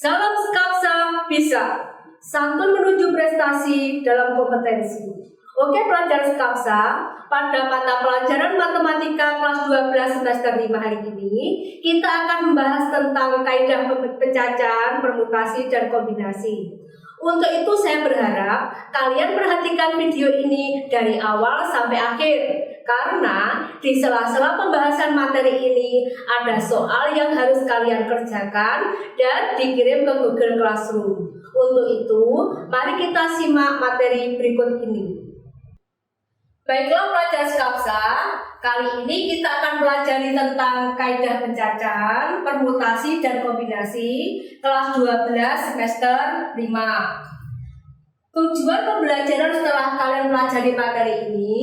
Salam skapsa bisa, santun menuju prestasi dalam kompetensi. Oke pelajar skapsa, pada mata pelajaran matematika kelas 12 semester 5 hari ini, kita akan membahas tentang kaidah pencacahan, permutasi, dan kombinasi. Untuk itu saya berharap kalian perhatikan video ini dari awal sampai akhir, karena di sela-sela pembahasan materi ini ada soal yang harus kalian kerjakan dan dikirim ke Google Classroom. Untuk itu, mari kita simak materi berikut ini. Baiklah pelajar skapsa, kali ini kita akan pelajari tentang kaidah pencacahan, permutasi, dan kombinasi kelas 12 semester 5. Tujuan pembelajaran setelah kalian pelajari materi ini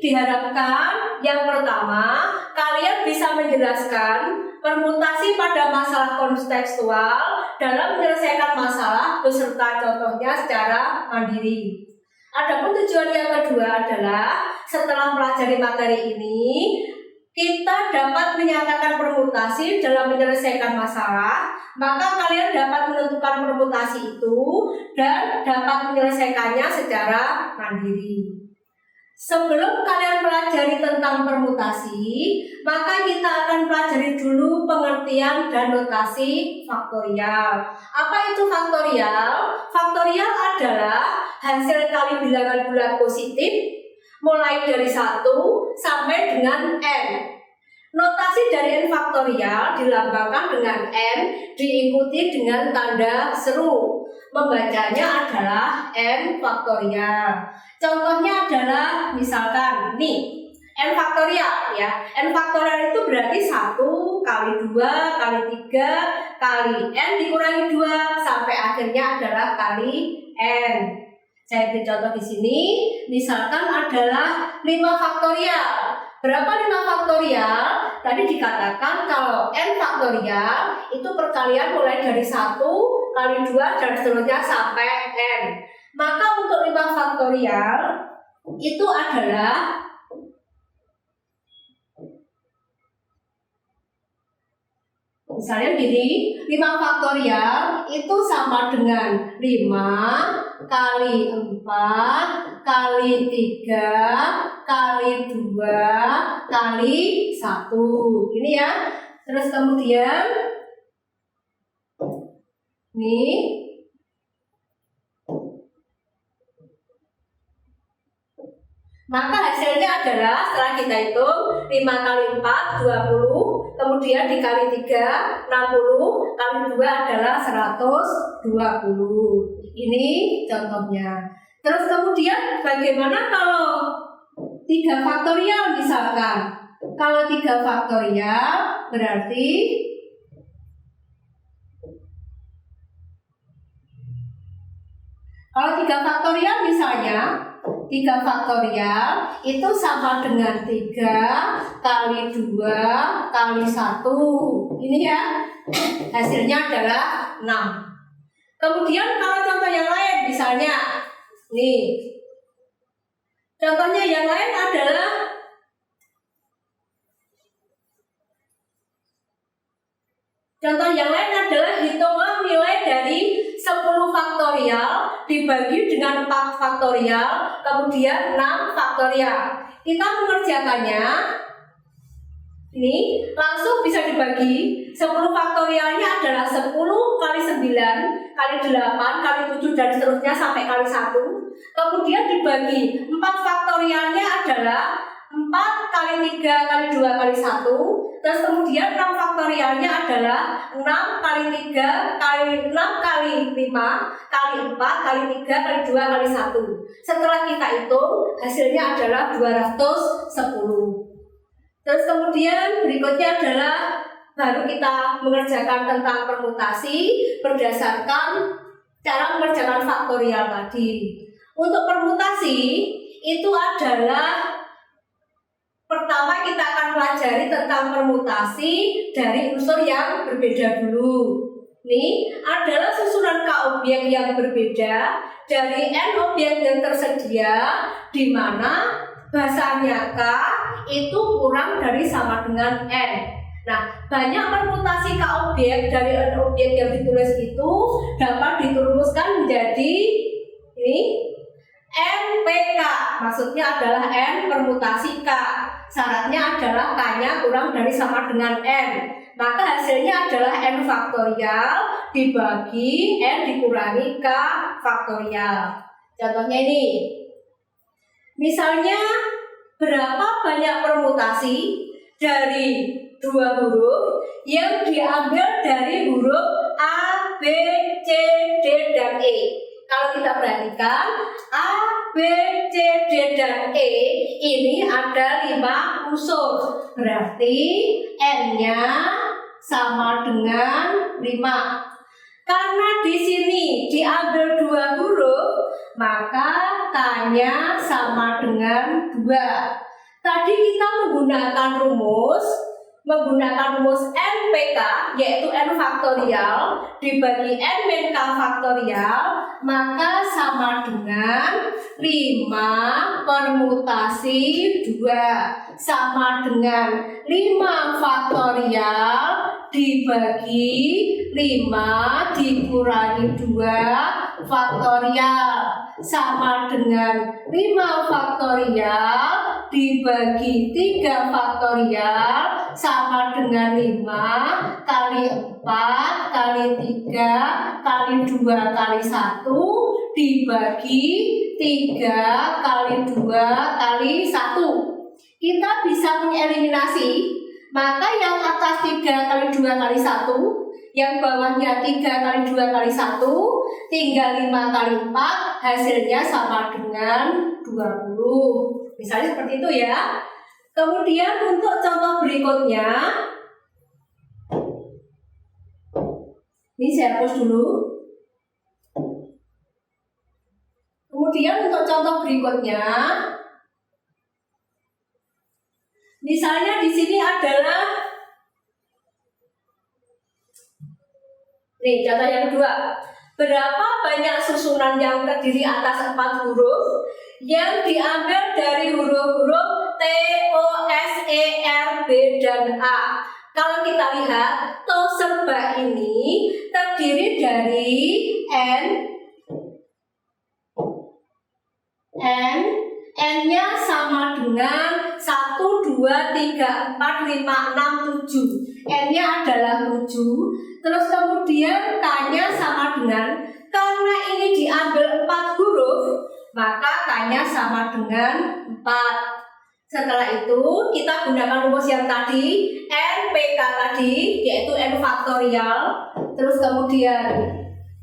diharapkan yang pertama, kalian bisa menjelaskan permutasi pada masalah kontekstual dalam menyelesaikan masalah beserta contohnya secara mandiri. Adapun tujuan yang kedua adalah setelah pelajari materi ini, kita dapat menyatakan permutasi dalam menyelesaikan masalah, maka kalian dapat menentukan permutasi itu dan dapat menyelesaikannya secara mandiri. Sebelum kalian pelajari tentang permutasi, maka kita akan pelajari dulu pengertian dan notasi faktorial. Apa itu faktorial? Faktorial adalah hasil kali bilangan bulat positif mulai dari 1 sampai dengan n. Notasi dari n faktorial dilambangkan dengan n diikuti dengan tanda seru. Membacanya adalah n faktorial. Contohnya adalah misalkan nih n faktorial ya. N faktorial itu berarti 1 kali 2 kali 3 kali n dikurangi 2 sampai akhirnya adalah kali n. Saya beri contoh di sini, misalkan adalah 5 faktorial. Berapa 5 faktorial? Tadi dikatakan kalau n faktorial itu perkalian mulai dari 1 kali 2 dan seterusnya sampai n. Maka untuk 5 faktorial itu adalah misalnya gini, 5 faktorial itu sama dengan 5 kali 4 kali 3 kali 2 kali 1. Ini ya. Terus kemudian nih maka hasilnya adalah setelah kita hitung 5 kali 4 20, kemudian dikali 3 60, kali 2 adalah 120. Ini contohnya. Terus kemudian bagaimana kalau 3 faktorial misalkan? Kalau 3 faktorial berarti kalau 3 faktorial misalnya 3 faktorial itu sama dengan 3 kali 2 kali 1. Ini ya, hasilnya adalah 6. Kemudian kalau contoh yang lain misalnya nih, contohnya yang lain adalah hitunglah nilai dari 10 faktorial dibagi dengan 4 faktorial, kemudian 6 faktorial. Kita mengerjakannya ini langsung bisa dibagi. 10 faktorialnya adalah 10 kali 9 kali 8 kali 7 dan seterusnya sampai kali 1. Kemudian dibagi 4 faktorialnya adalah 4 kali 3 kali 2 kali 1. Terus kemudian 6 faktorialnya adalah 6 kali 3 kali 6 kali 5 kali 4 kali 3 kali 2 kali 1. Setelah kita hitung hasilnya adalah 210. Terus kemudian berikutnya adalah baru kita mengerjakan tentang permutasi berdasarkan cara mengerjakan faktorial tadi. Untuk permutasi itu adalah pertama kita akan pelajari tentang permutasi dari unsur yang berbeda dulu. Ini adalah susunan K objek yang berbeda dari N objek yang tersedia, di mana bahasanya K itu kurang dari sama dengan N. Nah, banyak permutasi K objek dari N objek yang ditulis itu dapat dirumuskan menjadi ini NPK. Maksudnya adalah N permutasi K. Syaratnya adalah K-nya kurang dari sama dengan N. Maka hasilnya adalah N faktorial dibagi N dikurangi K faktorial. Contohnya ini. Misalnya berapa banyak permutasi dari dua huruf yang diambil dari huruf A, B, C, D, dan E. Kalau kita perhatikan A, B, C, D, dan E ini ada 5 unsur. Berarti N-nya sama dengan 5. Karena di sini diambil 2 huruf, maka K-nya sama dengan 2. Tadi kita menggunakan rumus NPK, yaitu N faktorial dibagi N min K faktorial, maka sama dengan 5 permutasi 2, sama dengan 5 faktorial dibagi 5 dikurangi 2 faktorial, sama dengan 5 faktorial dibagi 3 faktorial, sama dengan 5 kali 4 kali 3 kali 2 kali 1 dibagi 3 kali 2 kali 1. Kita bisa mengeliminasi, maka yang atas 3 kali 2 kali 1, yang bawahnya 3 kali 2 kali 1, tinggal 5 kali 4, hasilnya sama dengan 20. Misalnya seperti itu ya. Kemudian untuk contoh berikutnya, ini saya hapus dulu. Kemudian untuk contoh berikutnya, misalnya di sini adalah, nih contoh yang kedua. Berapa banyak susunan yang terdiri atas 4 huruf yang diambil dari huruf-huruf T, O, S, E, R, B, dan A. Kalau kita lihat, toserba ini terdiri dari N-nya sama dengan 1, 2, 3, 4, 5, 6, 7. N-nya adalah 7. Terus kemudian K-nya sama dengan, karena ini diambil 4 huruf, maka K-nya sama dengan 4. Setelah itu kita gunakan rumus yang tadi, NPK tadi, yaitu N faktorial. Terus kemudian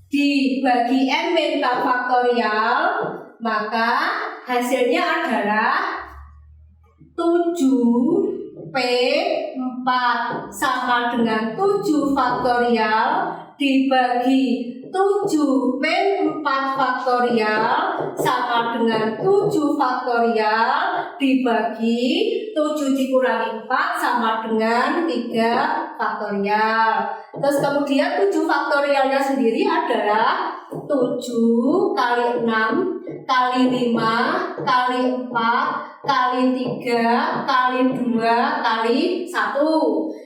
dibagi N min K faktorial, maka hasilnya adalah 7P4 sama dengan 7 faktorial dibagi 7 min 4 faktorial sama dengan 7 faktorial dibagi 7 dikurangi 4 sama dengan 3 faktorial. Terus kemudian 7 faktorialnya sendiri adalah 7 kali 6 kali 5 kali 4 kali 3 kali 2 kali 1.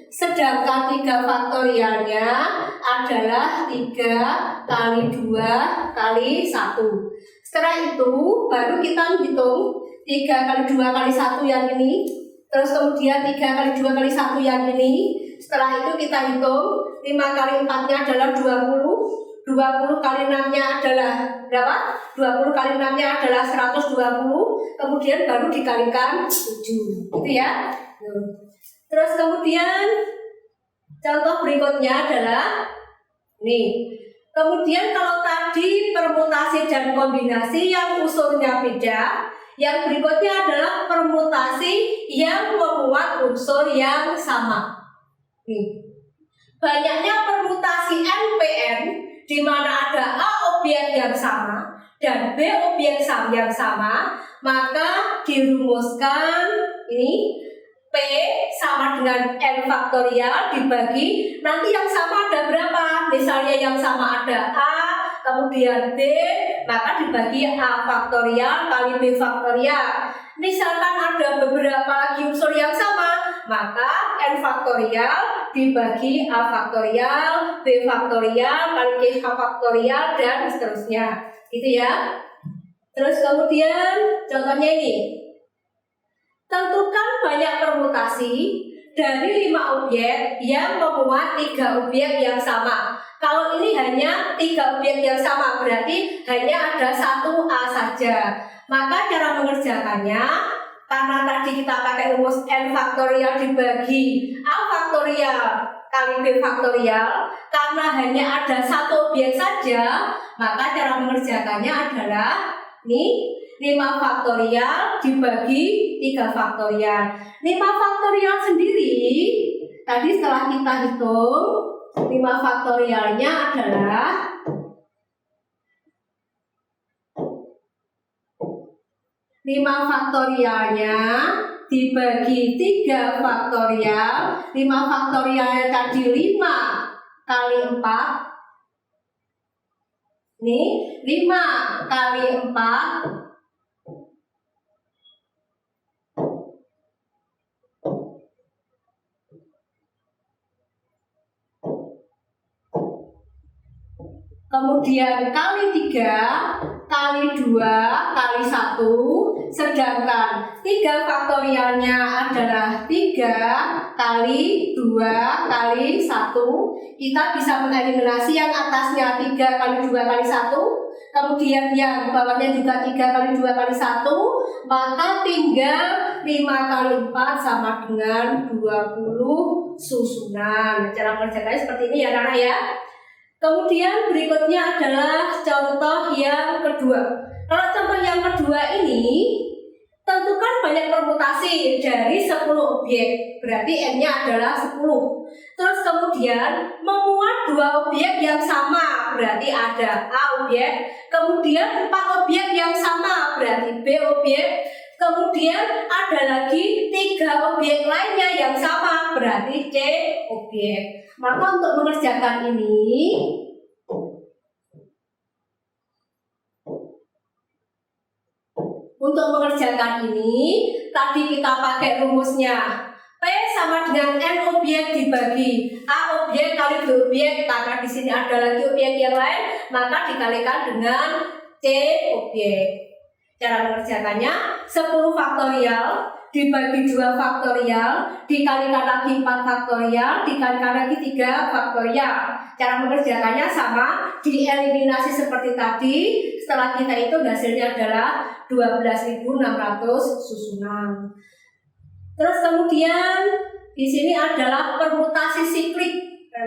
Sedangkan 3 faktorialnya adalah 3 kali 2 kali 1. Setelah itu baru kita hitung 3 kali 2 kali 1 yang ini. Terus kemudian 3 kali 2 kali 1 yang ini. Setelah itu kita hitung 5 kali 4-nya adalah 20. 20 kali 6-nya adalah berapa? 20 kali 6-nya adalah 120. Kemudian baru dikalikan 7. Gitu ya. Terus kemudian contoh berikutnya adalah nih. Kemudian kalau tadi permutasi dan kombinasi yang unsurnya beda, yang berikutnya adalah permutasi yang memuat unsur yang sama. Nih. Banyaknya permutasi NPN di mana ada A objek yang sama dan B objek yang sama, maka dirumuskan ini P sama dengan N faktorial dibagi, nanti yang sama ada berapa? Misalnya yang sama ada A, kemudian B, maka dibagi A faktorial kali B faktorial. misalkan ada beberapa lagi unsur yang sama, maka n faktorial dibagi a faktorial, b faktorial, kali k faktorial, dan seterusnya. Gitu ya. Terus kemudian contohnya ini. Tentukan banyak permutasi dari 5 objek yang memuat 3 objek yang sama. Kalau ini hanya 3 objek yang sama, berarti hanya ada 1 A saja. Maka cara mengerjakannya, karena tadi kita pakai rumus n faktorial dibagi a faktorial kali b faktorial, karena hanya ada 1 objek saja, maka cara mengerjakannya adalah nih 5 faktorial dibagi 3 faktorial. 5 faktorial sendiri, tadi setelah kita hitung, 5 faktorialnya adalah 5 faktorialnya dibagi 3 faktorial. 5 faktorialnya tadi 5 kali 4. Nih, 5 kali 4 kemudian kali 3 kali 2 kali 1, sedangkan 3 faktorialnya adalah 3 kali 2 kali 1. Kita bisa mengeliminasi yang atasnya 3 kali 2 kali 1, kemudian yang bawahnya juga 3 kali 2 kali 1, maka tinggal 5 kali 4 sama dengan 20 susunan. Cara mengerjakannya seperti ini ya Rana ya. Kemudian berikutnya adalah contoh yang kedua. Kalau contoh yang kedua ini, tentukan banyak permutasi dari 10 objek, berarti n-nya adalah 10. Terus kemudian memuat 2 objek yang sama, berarti ada A objek, kemudian 4 objek yang sama, berarti B objek, kemudian ada lagi 3 objek lainnya yang sama, berarti C objek. Maka untuk mengerjakan ini, tadi kita pakai rumusnya P sama dengan N objek dibagi A objek kali B objek, karena di sini ada lagi objek yang lain, maka dikalikan dengan C objek. Cara mengerjakannya 10 faktorial dibagi 2 faktorial dikalikan lagi 4 faktorial dikalikan lagi 3 faktorial. Cara mengerjakannya sama, dieliminasi seperti tadi. Setelah kita hitung hasilnya adalah 12.600 susunan. Terus kemudian di sini adalah permutasi siklik.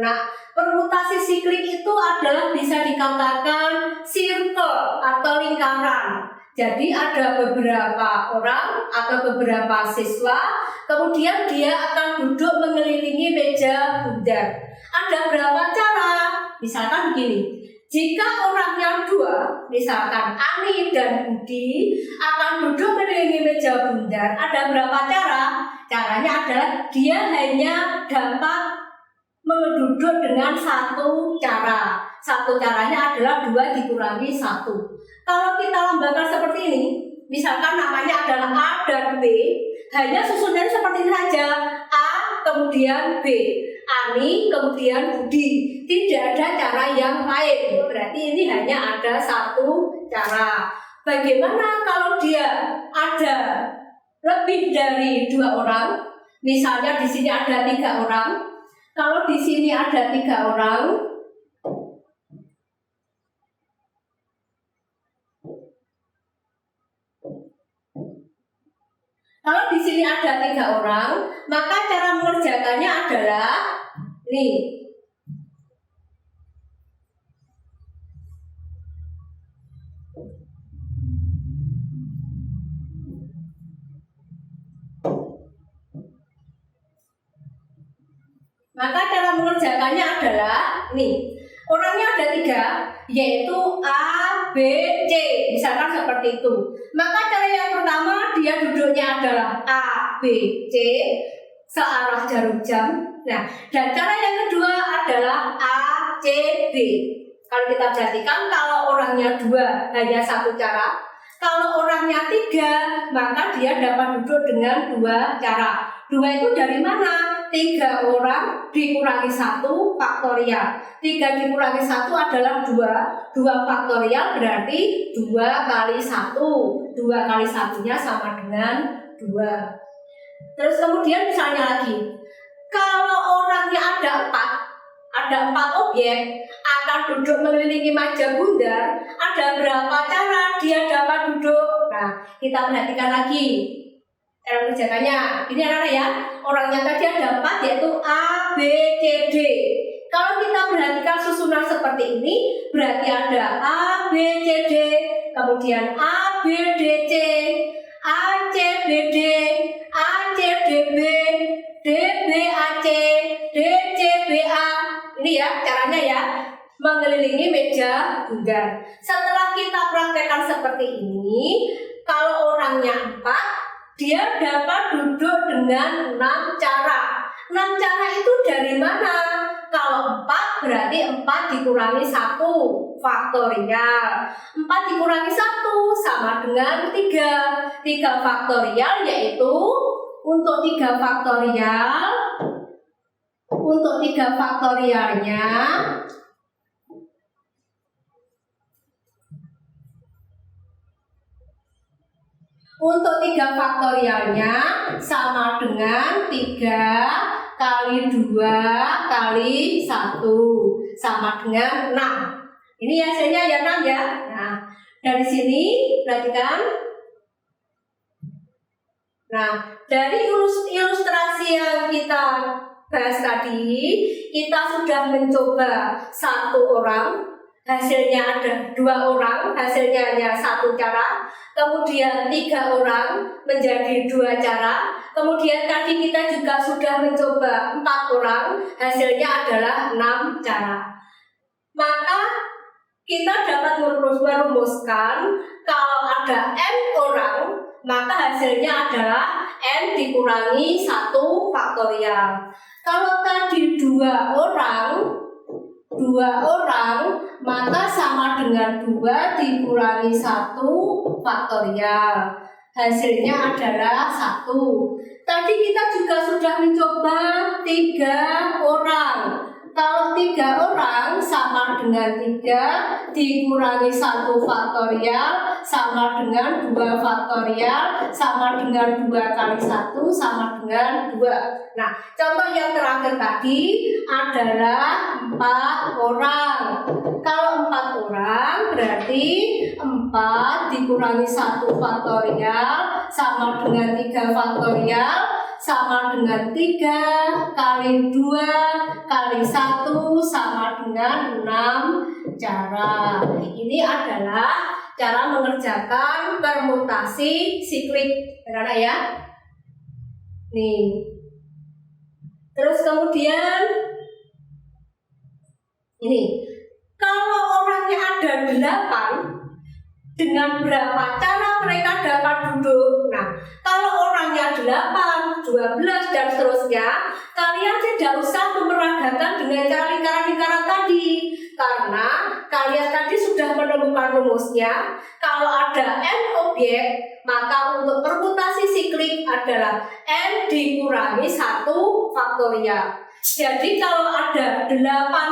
Nah, permutasi siklik itu adalah bisa dikatakan circle atau lingkaran. Jadi ada beberapa orang atau beberapa siswa, kemudian dia akan duduk mengelilingi meja bundar. Ada berapa cara? Misalkan begini, jika orangnya 2, misalkan Ani dan Budi akan duduk mengelilingi meja bundar, ada berapa cara? Caranya adalah dia hanya dapat duduk dengan 1 cara. 1 caranya adalah 2 dikurangi 1. Kalau kita lambangkan seperti ini, misalkan namanya adalah A dan B, hanya susunannya seperti ini saja. A kemudian B, Ani kemudian Budi. Tidak ada cara yang lain. Berarti ini hanya ada 1 cara. Bagaimana kalau dia ada lebih dari 2 orang? Misalnya di sini ada 3 orang. Kalau di sini ada 3 orang, maka cara mengerjakannya adalah nih. Maka cara mengerjakannya adalah nih. Orangnya ada 3, yaitu A, B, C, misalkan seperti itu. Maka cara yang pertama dia duduknya adalah A, B, C, searah jarum jam. Nah, dan cara yang kedua adalah A, C, B. Kalau kita perhatikan, kalau orangnya 2 hanya 1 cara, Kalau orangnya 3, maka dia dapat duduk dengan 2 cara. 2 itu dari mana? 3 orang dikurangi 1 faktorial. 3 dikurangi 1 adalah 2. 2 faktorial berarti 2 kali 1. 2 kali 1-nya sama dengan 2. Terus kemudian misalnya lagi, kalau orangnya ada 4 objek akan duduk mengelilingi meja bundar, ada berapa cara dia dapat duduk? Nah, kita perhatikan lagi cara kerjakannya. Ini anak-anak ya, orangnya tadi ada 4 yaitu A, B, C, D. Kalau kita perhatikan susunan seperti ini, berarti ada A, B, C, D, kemudian A, B, D, C, A, C, B, D, A, C, D, B, D, B, A, C, D, C, B, A. Ini ya caranya ya, mengelilingi meja bundar. Setelah kita praktekkan seperti ini, kalau orangnya 4, dia dapat duduk dengan 6 cara. 6 cara itu dari mana? Kalau 4 berarti 4 dikurangi 1 faktorial. 4 dikurangi 1 sama dengan 3. 3 faktorial yaitu untuk 3 faktorialnya, untuk 3 faktorialnya sama dengan 3 kali 2 kali 1 sama dengan 6. Ini hasilnya ya 6 ya. Nah, dari sini perhatikan. Nah, dari ilustrasi yang kita bahas tadi, kita sudah mencoba 1 orang, hasilnya ada 2 orang, hasilnya hanya 1 cara. Kemudian 3 orang menjadi 2 cara. Kemudian tadi kita juga sudah mencoba 4 orang, hasilnya adalah 6 cara. Maka kita dapat merumuskan kalau ada n orang, maka hasilnya adalah n dikurangi 1 faktorial. Kalau tadi 2 orang, maka sama dengan 2 dikurangi 1 faktorial. Hasilnya adalah 1. Tadi kita juga sudah mencoba 3 orang. Kalau 3 orang sama dengan 3 dikurangi 1 faktorial sama dengan 2 faktorial sama dengan 2 kali 1 sama dengan 2. Nah, contoh yang terakhir tadi adalah 4 orang. Kalau 4 orang berarti 4 dikurangi 1 faktorial sama dengan 3 faktorial sama dengan 3 kali 2 kali 1 sama dengan 6 cara. Ini adalah cara mengerjakan permutasi siklik, anak-anak ya. Nih. Terus kemudian ini, kalau orangnya ada 8, dengan berapa cara mereka dapat duduk? Nah, kalau orangnya 8, 12 dan seterusnya, kalian tidak usah memeragakan dengan cara lingkaran-lingkaran tadi, karena kalian tadi sudah menemukan rumusnya. Kalau ada n objek, maka untuk permutasi siklik adalah n dikurangi 1 faktorial. Jadi kalau ada 8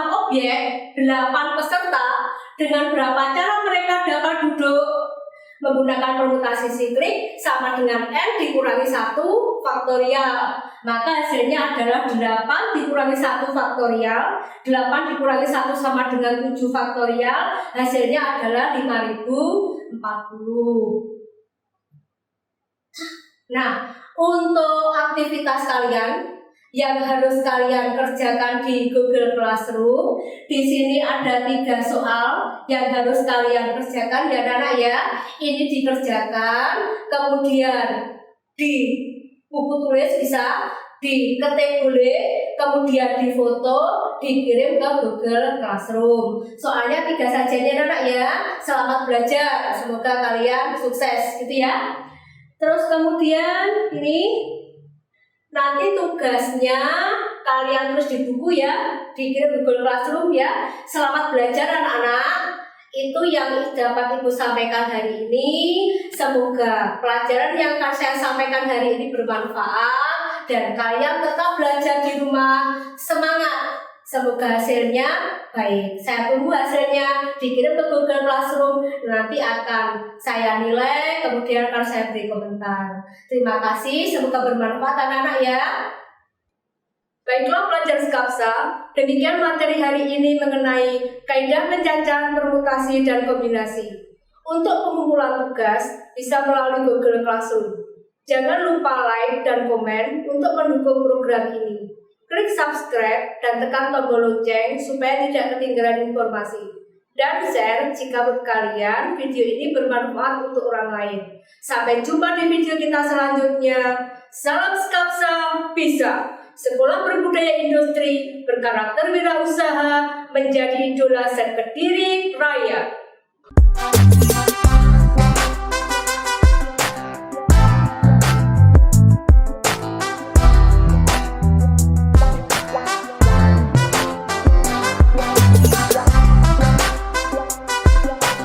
objek, 8 peserta, dengan berapa cara mereka dapat duduk? Menggunakan permutasi siklik sama dengan n dikurangi 1 faktorial. Maka hasilnya adalah 8 dikurangi 1 faktorial. 8 dikurangi 1 sama dengan 7 faktorial. Hasilnya adalah 5040. Nah, untuk aktivitas kalian yang harus kalian kerjakan di Google Classroom, di sini ada 3 soal yang harus kalian kerjakan ya anak-anak ya. Ini dikerjakan, kemudian di buku tulis bisa, diketik boleh, kemudian difoto, dikirim ke Google Classroom. Soalnya 3 saja ya anak-anak ya. Selamat belajar, semoga kalian sukses gitu ya. Terus kemudian ini nanti tugasnya kalian tulis di buku ya, dikirim Google Classroom ya. Selamat belajar anak-anak. Itu yang dapat Ibu sampaikan hari ini. Semoga pelajaran yang akan saya sampaikan hari ini bermanfaat dan kalian tetap belajar di rumah. Semangat! Semoga hasilnya baik. Saya tunggu hasilnya dikirim ke Google Classroom. Nanti akan saya nilai, kemudian akan saya beri komentar. Terima kasih, semoga bermanfaat anak-anak ya. Baiklah pelajar Skapsa, demikian materi hari ini mengenai kaidah pencacahan, permutasi, dan kombinasi. Untuk pengumpulan tugas bisa melalui Google Classroom. Jangan lupa like dan komen untuk mendukung program ini. Klik subscribe dan tekan tombol lonceng supaya tidak ketinggalan informasi. Dan share jika menurut kalian video ini bermanfaat untuk orang lain. Sampai jumpa di video kita selanjutnya. Salam Skapsa bisa! Sekolah berbudaya industri berkarakter wirausaha menjadi idola sekediri raya.